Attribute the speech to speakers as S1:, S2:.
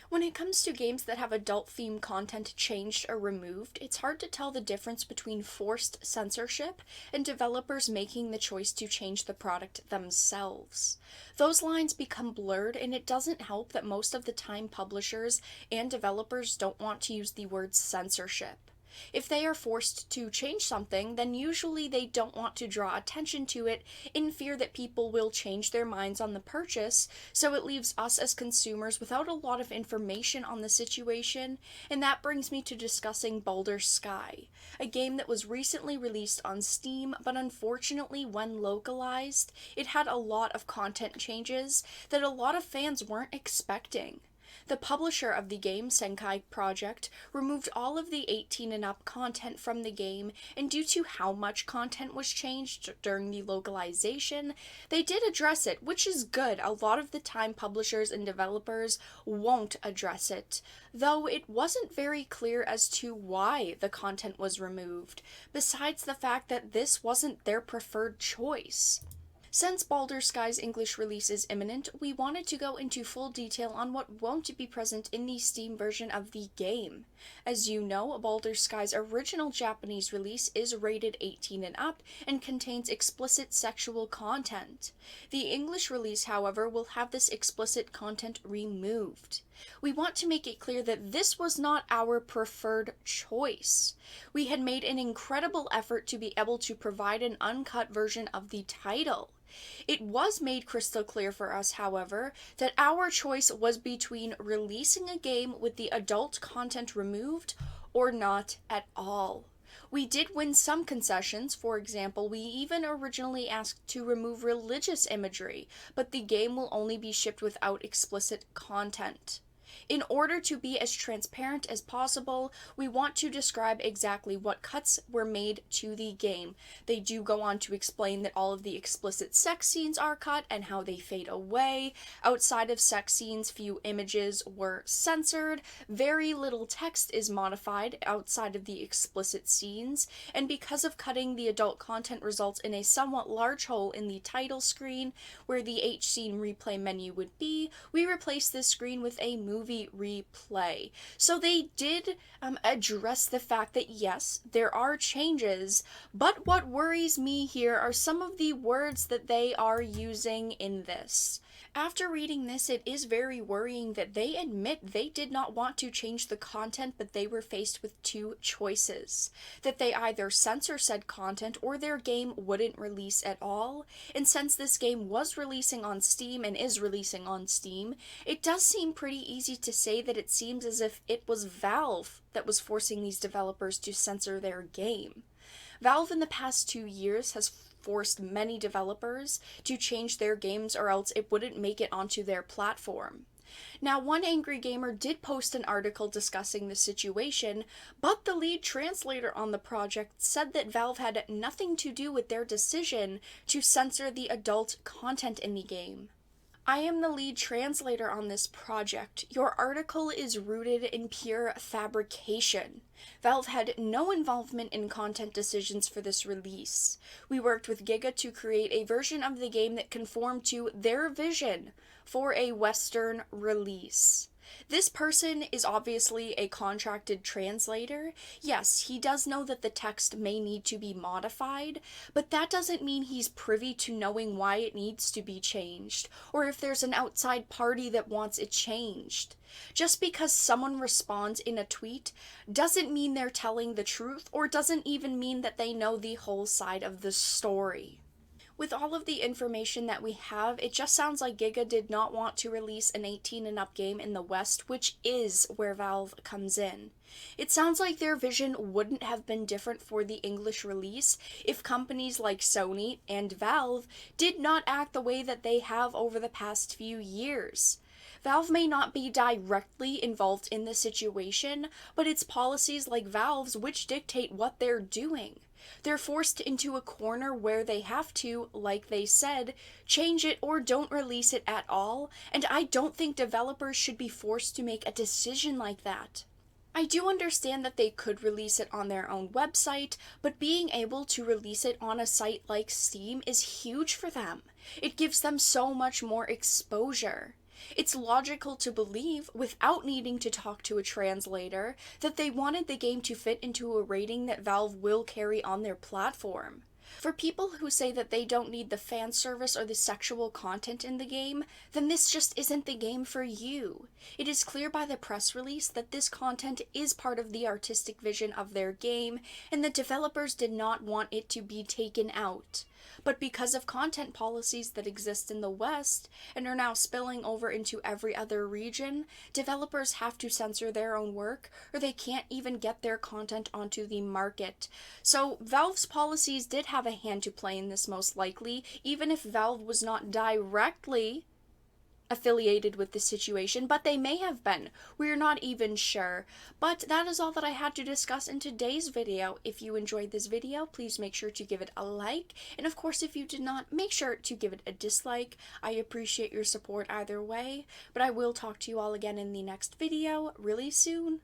S1: When it comes to games that have adult-themed content changed or removed, it's hard to tell the difference between forced censorship and developers making the choice to change the product themselves. Those lines become blurred, and it doesn't help that most of the time publishers and developers don't want to use the word censorship. If they are forced to change something, then usually they don't want to draw attention to it in fear that people will change their minds on the purchase, so it leaves us as consumers without a lot of information on the situation, and that brings me to discussing Baldur's Sky, a game that was recently released on Steam, but unfortunately when localized, it had a lot of content changes that a lot of fans weren't expecting. The publisher of the game, Senkai Project, removed all of the 18 and up content from the game, and due to how much content was changed during the localization, they did address it, which is good. A lot of the time publishers and developers won't address it, though it wasn't very clear as to why the content was removed, besides the fact that this wasn't their preferred choice. Since Baldur's Sky's English release is imminent, we wanted to go into full detail on what won't be present in the Steam version of the game. As you know, Baldur's Sky's original Japanese release is rated 18 and up and contains explicit sexual content. The English release, however, will have this explicit content removed. We want to make it clear that this was not our preferred choice. We had made an incredible effort to be able to provide an uncut version of the title. It was made crystal clear for us, however, that our choice was between releasing a game with the adult content removed or not at all. We did win some concessions. For example, we even originally asked to remove religious imagery, but the game will only be shipped without explicit content. In order to be as transparent as possible, we want to describe exactly what cuts were made to the game. They do go on to explain that all of the explicit sex scenes are cut and how they fade away. Outside of sex scenes, few images were censored, very little text is modified outside of the explicit scenes, and because of cutting, the adult content results in a somewhat large hole in the title screen where the H scene replay menu would be. We replaced this screen with a movie replay. So they did address the fact that yes, there are changes, but what worries me here are some of the words that they are using in this. After reading this, it is very worrying that they admit they did not want to change the content, but they were faced with two choices. That they either censor said content or their game wouldn't release at all. And since this game was releasing on Steam and is releasing on Steam, it does seem pretty easy to say that it seems as if it was Valve that was forcing these developers to censor their game. Valve in the past 2 years has forced many developers to change their games or else it wouldn't make it onto their platform. Now, one angry gamer did post an article discussing the situation, but the lead translator on the project said that Valve had nothing to do with their decision to censor the adult content in the game. I am the lead translator on this project. Your article is rooted in pure fabrication. Valve had no involvement in content decisions for this release. We worked with Giga to create a version of the game that conformed to their vision for a Western release. This person is obviously a contracted translator. Yes, he does know that the text may need to be modified, but that doesn't mean he's privy to knowing why it needs to be changed, or if there's an outside party that wants it changed. Just because someone responds in a tweet doesn't mean they're telling the truth, or doesn't even mean that they know the whole side of the story. With all of the information that we have, it just sounds like Giga did not want to release an 18 and up game in the West, which is where Valve comes in. It sounds like their vision wouldn't have been different for the English release if companies like Sony and Valve did not act the way that they have over the past few years. Valve may not be directly involved in the situation, but it's policies like Valve's which dictate what they're doing. They're forced into a corner where they have to, like they said, change it or don't release it at all, and I don't think developers should be forced to make a decision like that. I do understand that they could release it on their own website, but being able to release it on a site like Steam is huge for them. It gives them so much more exposure. It's logical to believe, without needing to talk to a translator, that they wanted the game to fit into a rating that Valve will carry on their platform. For people who say that they don't need the fan service or the sexual content in the game, then this just isn't the game for you. It is clear by the press release that this content is part of the artistic vision of their game, and the developers did not want it to be taken out. But because of content policies that exist in the West and are now spilling over into every other region, developers have to censor their own work or they can't even get their content onto the market. So Valve's policies did have a hand to play in this, most likely, even if Valve was not directly affiliated with the situation, but they may have been. We're not even sure. But that is all that I had to discuss in today's video. If you enjoyed this video, please make sure to give it a like, and of course if you did not, make sure to give it a dislike. I appreciate your support either way, but I will talk to you all again in the next video really soon.